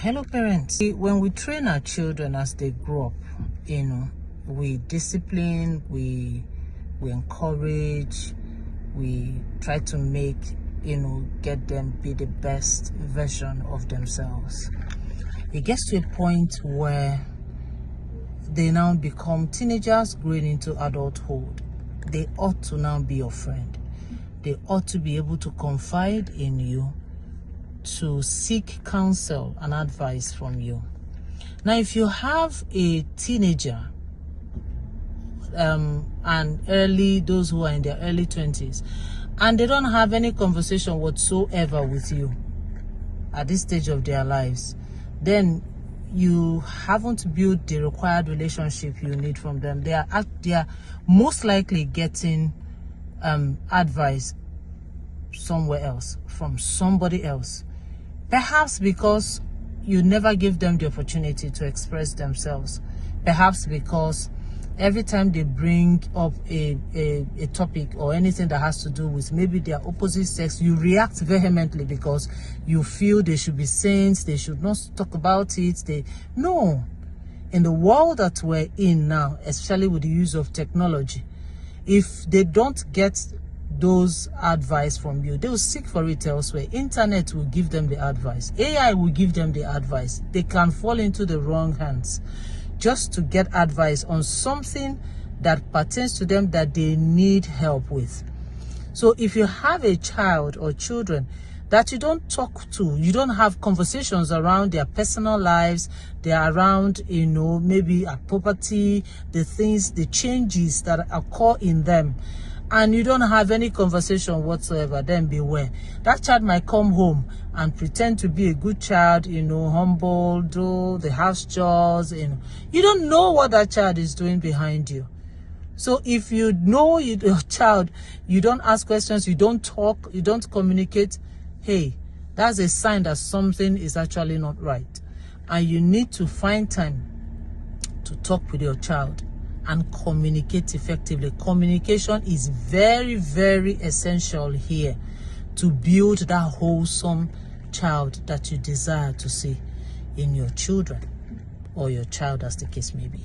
Hello parents. When we train our children as they grow up, we discipline, we encourage, we try to make, get them be the best version of themselves. It gets to a point where they now become teenagers growing into adulthood. They ought to now be your friend. They ought to be able to confide in you, to seek counsel and advice from you. Now, if you have a teenager and those who are in their early 20s, and they don't have any conversation whatsoever with you at this stage of their lives, then you haven't built the required relationship you need from them. They are most likely getting advice somewhere else, from somebody else. Perhaps because you never give them the opportunity to express themselves. Perhaps because every time they bring up a topic or anything that has to do with maybe their opposite sex, you react vehemently because you feel they should be saints, they should not talk about it. No. In the world that we're in now, especially with the use of technology, if they don't get those advice from you, they will seek for it elsewhere. Internet will give them the advice. AI will give them the advice. They can fall into the wrong hands just to get advice on something that pertains to them that they need help with. So if you have a child or children that you don't talk to, you don't have conversations around their personal lives, they're around, maybe a property, the things, the changes that occur in them, and you don't have any conversation whatsoever, then beware. That child might come home and pretend to be a good child, humble, do the house chores, You don't know what that child is doing behind you. So if you know your child, you don't ask questions, you don't talk, you don't communicate, hey, that's a sign that something is actually not right. And you need to find time to talk with your child and communicate effectively. Communication is very, very essential here to build that wholesome child that you desire to see in your children, or your child, as the case may be.